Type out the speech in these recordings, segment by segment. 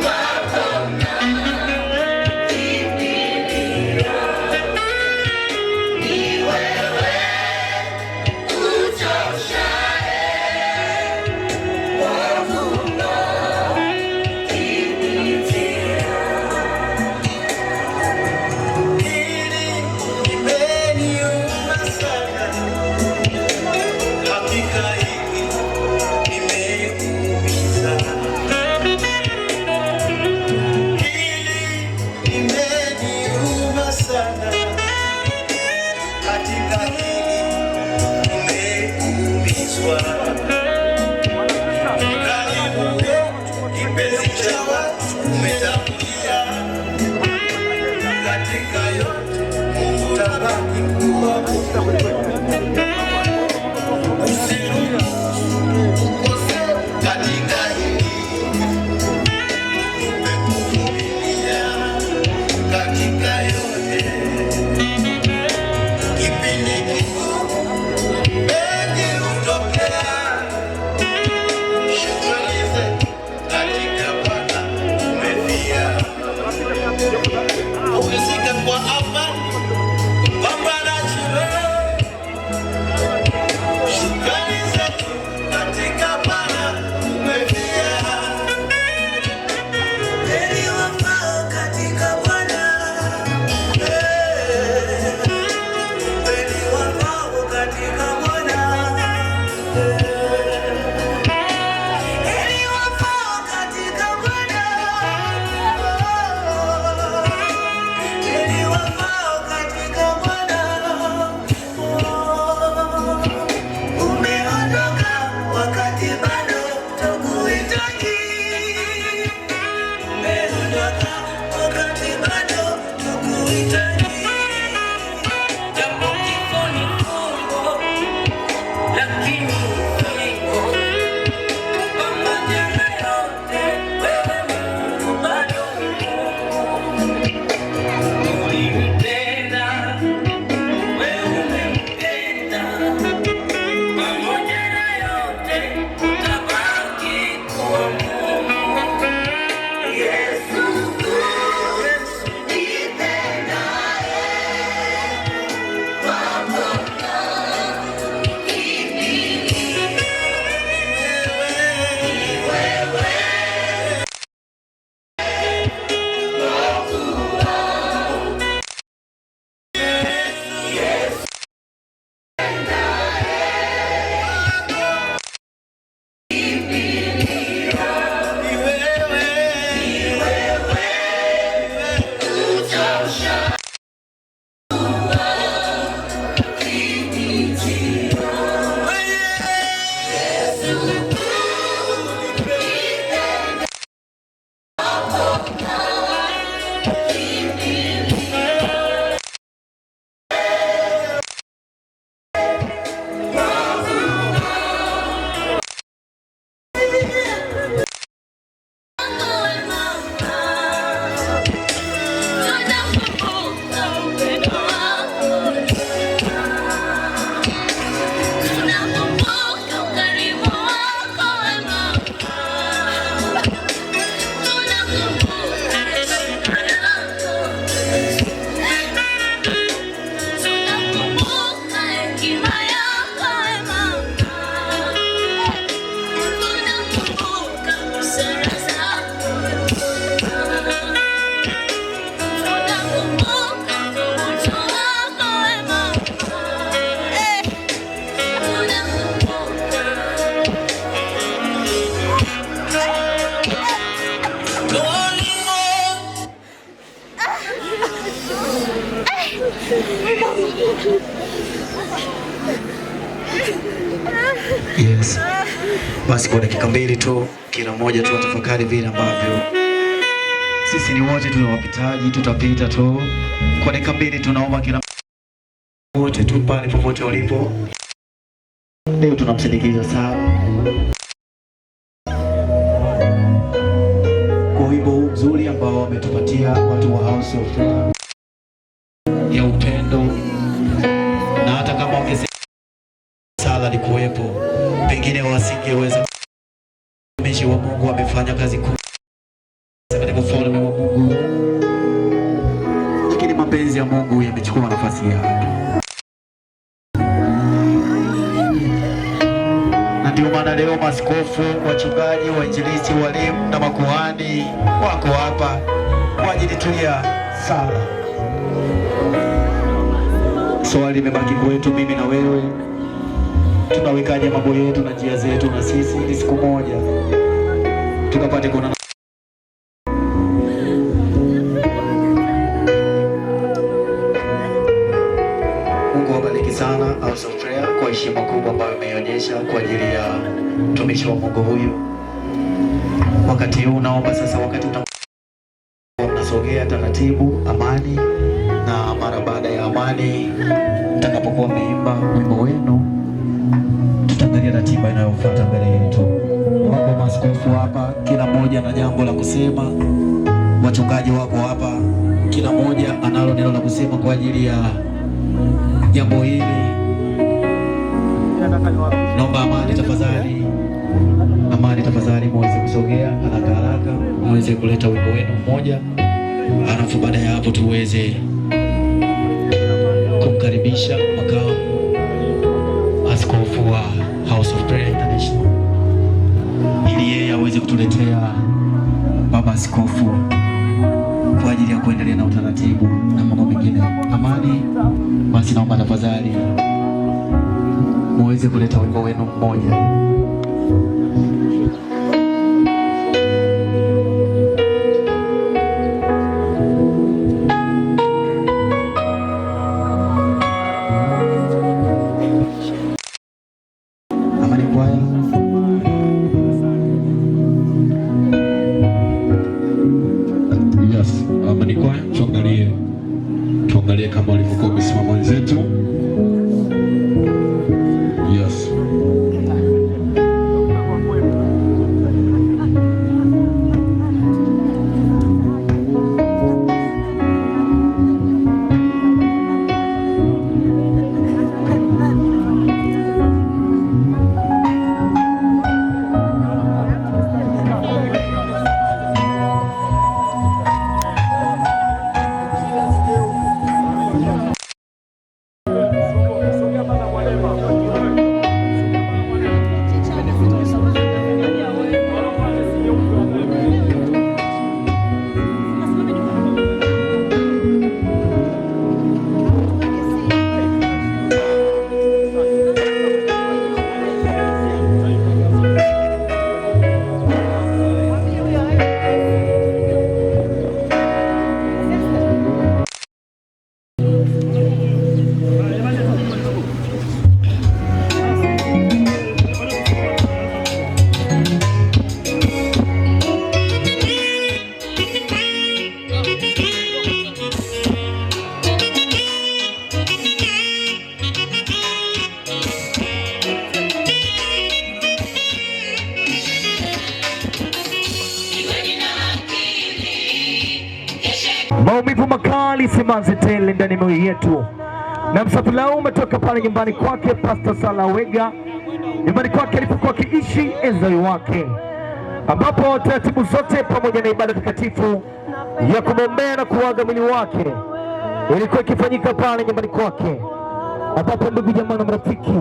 Wow. Kwa dakika mbili tu, kila mmoja tu atafakari vile ambavyo sisi ni wote tunawapitaji, tutapita tu. Kwa dakika mbili tunaomba kila wote tu pale popote walipo. Leo tunamsindikiza sana kwa wimbo mzuri ambao wametupatia watu wa House of Prayer ya upendo, na hata kama wangesema sala ni kuwepo, pengine wasingeweza. Mtumishi wa Mungu amefanya kazi kubwa katika ufalme wa Mungu, lakini mapenzi ya Mungu yamechukua nafasi yake. Na ndio maana leo maaskofu, wachungaji, wainjilisti, walimu na makuhani wako hapa kwa ajili tu ya sala. Swali limebaki kwetu mimi na wewe, tunawekaje mambo yetu na njia zetu, na sisi ni siku moja tukapate kuona. Mungu awabariki sana House of Prayer kwa heshima kubwa ambayo imeonyesha kwa ajili ya mtumishi wa Mungu huyu. Wakati huu naomba sasa, wakati unasogea taratibu, amani, na mara baada ya amani mtakapokuwa mmeimba wimbo wenu, tutaangalia ratiba inayofuata mbele yetu. Wako maaskofu hapa, kila mmoja na jambo la kusema. Wachungaji wako hapa, kila mmoja analo neno la kusema kwa ajili ya jambo hili. Naomba amani tafadhali, amani tafadhali, muweze kusogea haraka haraka, muweze kuleta wimbo wenu mmoja, halafu baada ya hapo tuweze kumkaribisha makamu askofu wa House of Prayer International ili yeye aweze kutuletea baba askofu kwa ajili ya kuendelea na utaratibu na mambo mengine. Amani, basi naomba tafadhali muweze kuleta wimbo wenu mmoja. Tuangalie kama walivyokuwa wamesimama wenzetu. Yes. Maumivu makali, simanzi tele ndani moyo yetu, na msafara umetoka pale nyumbani kwake Pastor Salawega, nyumbani kwake alipokuwa akiishi enzi wake, ambapo taratibu zote pamoja na ibada takatifu ya kumwombea na kuaga mwili wake ilikuwa ikifanyika pale nyumbani kwake, ambapo ndugu jamaa na marafiki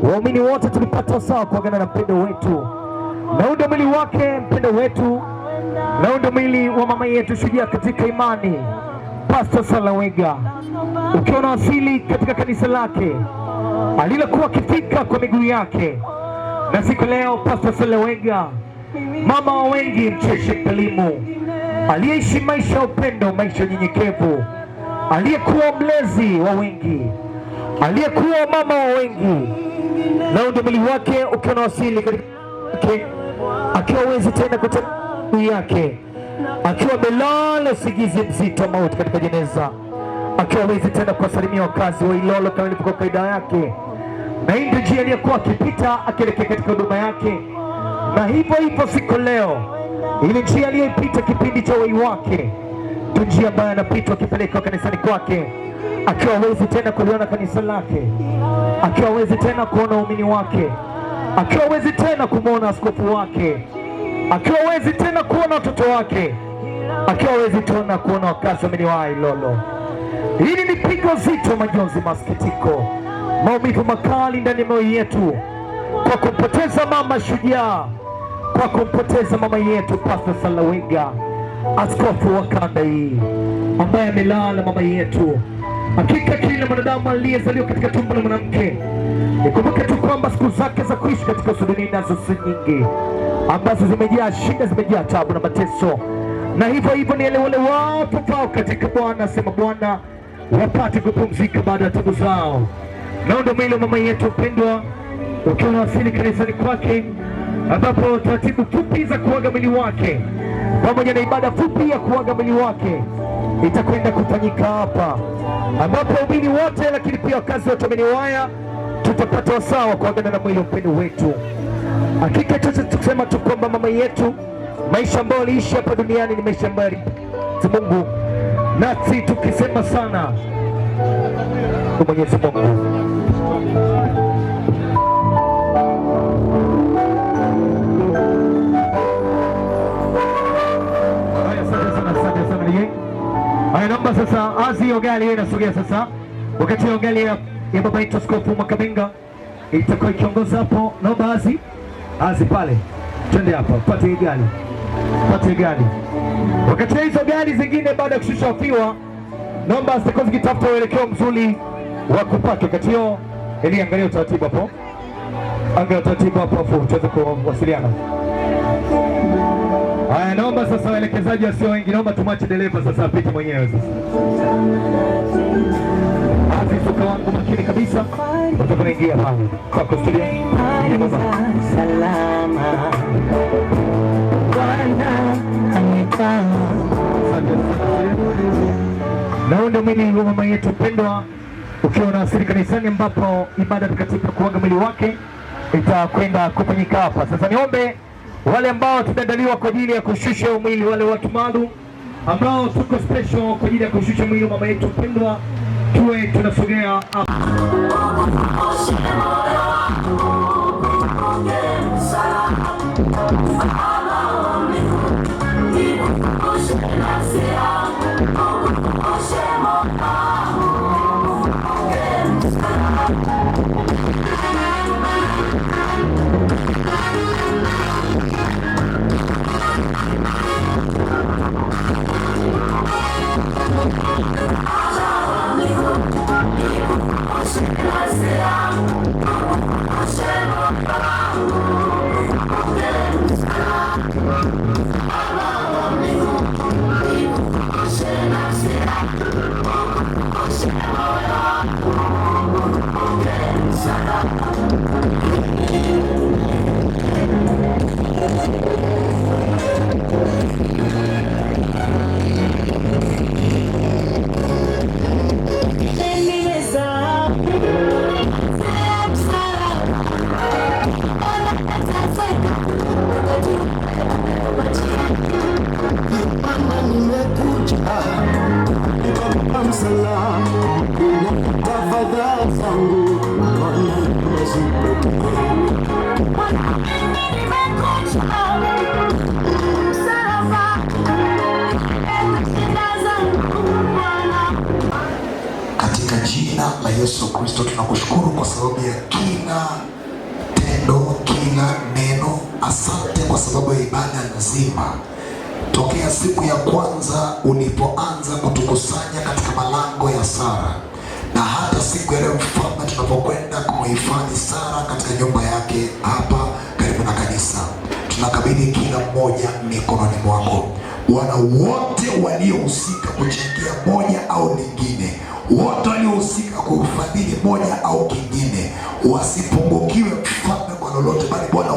waumini wote tulipata sawa kuagana na mpendo wetu, na ndo mwili wake mpendo wetu, na ndo mwili wa mama yetu shujaa katika imani Pastor Salawega, ukiwa na asili katika kanisa lake alilokuwa akifika kwa miguu yake. Na siku leo Pastor Salawega, mama wa wengi, mcheshi kalimu, aliyeishi maisha ya upendo, maisha nyenyekevu, aliyekuwa mlezi wa wengi, aliyekuwa mama wa wengi, na ndo mwili wake ukiwa na asili katika yake, akiwa hawezi tena kutembea yake, akiwa amelala usingizi mzito mauti katika jeneza, akiwa hawezi tena kuwasalimia wakazi wa Ilolo kama ilivyokuwa kaida yake, na hii ndio njia aliyokuwa akipita akielekea katika huduma yake. Na hivyo hivyo siku leo, ile njia aliyoipita kipindi cha uhai wake ndio njia ambayo anapita akipeleka kanisani kwake, akiwa hawezi tena kuliona kanisa lake, akiwa hawezi tena kuona waumini wake, akiwa hawezi tena kumwona askofu wake, akiwa hawezi tena kuona watoto wake, akiwa hawezi tena kuona wakazi wa Ilolo. Hili ni pigo zito, majonzi, masikitiko, maumivu makali ndani ya moyo yetu kwa kumpoteza mama shujaa, kwa kumpoteza mama yetu Pastor Salawega, askofu wa kanda hii ambaye amelala mama yetu. Hakika kila mwanadamu aliyezaliwa katika tumbo la mwanamke, nikumbuke tu kwamba siku zake za kuishi katika dunia nazo si nyingi, ambazo zimejaa shida, zimejaa tabu na mateso. Na hivyo hivyo ni wale wapao katika Bwana, sema Bwana, wapate kupumzika baada ya tabu zao. Na ndio mwili wa mama yetu mpendwa ukiwa unawasili kanisani kwake, ambapo taratibu fupi za kuaga mwili wake pamoja na ibada fupi ya kuaga mwili wake itakwenda kufanyika hapa, ambapo waumini wote lakini pia wakazi wa Tameniwaya tutapata wasaa wa kuagana na mwili mpendo wetu. Hakika tusema tu kwamba mama yetu, maisha ambayo aliishi hapa duniani ni maisha ambayo Mungu, nasi tukisema sana kwa Mwenyezi Mungu. Haya, naomba sasa azi ogali inasogea sasa, wakati ogali ya baba yetu Askofu Mwakabenga itakuwa ikiongoza hapo. Naomba azi pale, twende hapa, pate gali. Wakati hizo gari zingine baada ya kushusha wafiwa, naomba zitakuwa zikitafuta uelekeo mzuri wa kupaki. Wakati hiyo angalia utaratibu hapo, afu tuweze kuwasiliana. Haya, naomba sasa waelekezaji wasio wengi, naomba tumwache dereva sasa apite mwenyewe sasa. Suka wangu makini kabisa, utakuingia pale kwa kustudia salama. Naona mwili wa mama yetu pendwa ukiwa unawasili kanisani, ambapo ibada katika kuaga mwili wake itakwenda kufanyika hapa. Sasa niombe wale ambao tumeandaliwa kwa ajili ya kushusha mwili, wale watu maalum ambao tuko special kwa ajili ya kushusha mwili wa mama yetu pendwa, tuwe tunasogea hapa. Katika jina la Yesu Kristo tunakushukuru kwa sababu ya kila tendo, kila neno. Asante kwa sababu ya ibada nzima tokea siku ya kwanza ulipoanza kutukusanya katika malango ya Sara, na hata siku ya leo Mfalme, tunapokwenda kumhifadhi Sara katika nyumba yake hapa karibu na kanisa. Tunakabidhi kila mmoja mikononi mwako. Bwana, wote waliohusika kuchangia moja au lingine, wote waliohusika kufadhili moja au kingine, wasipungukiwe mfalme kwa lolote, bali Bwana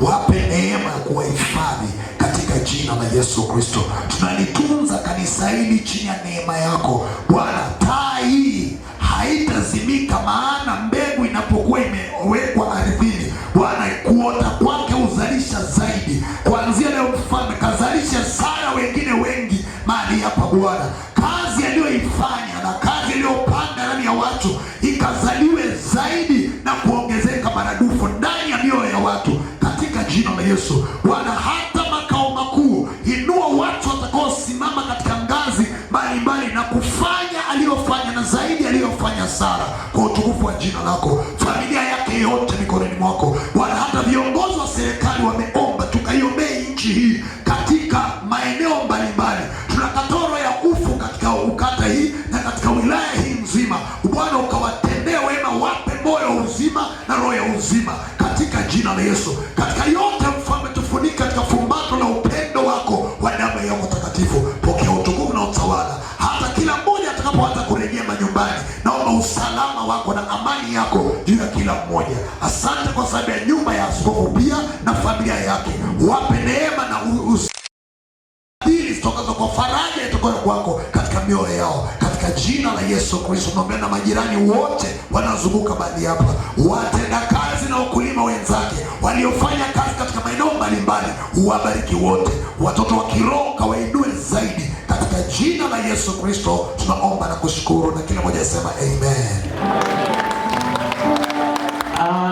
wape neema ya kuwahifadhi katika jina la Yesu Kristo. Tunalitunza kanisa hili chini ya neema yako Bwana. Taa hii haitazimika, maana mbegu inapokuwa imewekwa ardhini Bwana, kuota kwake uzalisha zaidi. Kuanzia leo mfalme, kazalisha sana wengine wengi mahali hapa Bwana. Kazi aliyoifanya na kazi aliyopanda ndani ya watu ikazaliwe zaidi na kuongezeka maradufu ndani ya mioyo ya watu katika jina la Yesu Bwana. Hata makao makuu, inua watu watakaosimama katika ngazi mbalimbali na kufanya aliyofanya na zaidi aliyofanya Sara, kwa utukufu wa jina lako. Familia yake yote mikononi mwako Bwana. Hata viongozi wa serikali wameomba tukaiombee nchi hii katika maeneo mbalimbali. Tuna katoro ya ufu katika ukata hii na katika wilaya hii nzima Bwana, ukawatendea wema, wape moyo uzima na roho ya uzima katika jina la Yesu. Katika yote mfalme, tufunike katika fumbato la upendo wako wa damu ya mtakatifu. Pokea utukufu na utawala hata kila mmoja atakapoanza kurejea manyumbani. Naomba usalama wako na amani yako juu ya kila mmoja. Asante kwa sababu ya nyumba ya askofu pia na familia yake. Wape neema na usafiri zitokazo kwa faraja itokayo kwako katika mioyo yao katika jina la Yesu Kristo. Naomba na majirani wote wanazunguka mahali hapa, watenda kazi na wakulima wenzake waliofanya kazi katika maeneo mbalimbali, uwabariki wote. Watoto wa kiroho kawainue zaidi katika jina la Yesu Kristo tunaomba na kushukuru, na kila mmoja asema amen.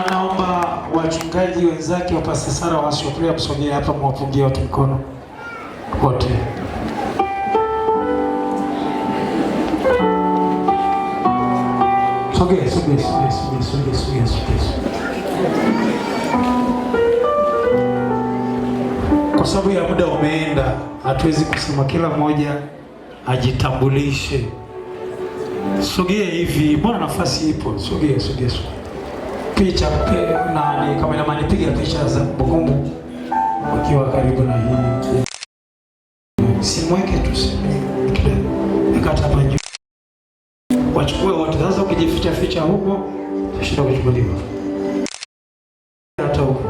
Naomba wachungaji wenzake wa Pastor Sara washuhudia, msogee hapa mwapungie watu mkono wote. Sogea. Kwa sababu ya muda umeenda, hatuwezi kusema, kila mmoja ajitambulishe. Sogea hivi, mbona nafasi ipo? Sogea. Picha nani kameraman, piga picha za kumbukumbu wakiwa karibu na hii. Simweke tu nikata panyo. Wachukue wote. Sasa ukijificha huko shida kuchukuliwa. Hata huko.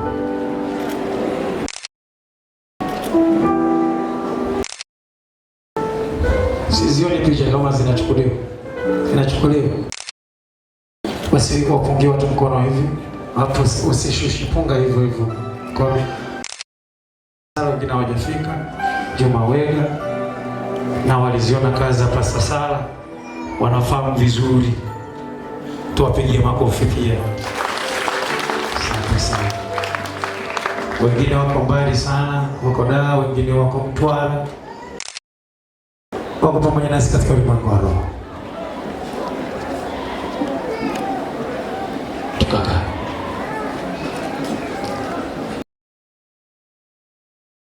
Sizioni picha kama zinachukuliwa. Basi wapungie watu mkono hivi. Hapo usishushi, punga hivyo. Kwa wengine hawajafika, Juma Wega na waliziona kazi za Pastor Sara, wanafahamu vizuri. Tuwapigie makofi pia. Asante sana. Wengine wako mbali sana, wako Dar, wengine wako Mtwara, wako pamoja nasi katika ulimwengu wa roho.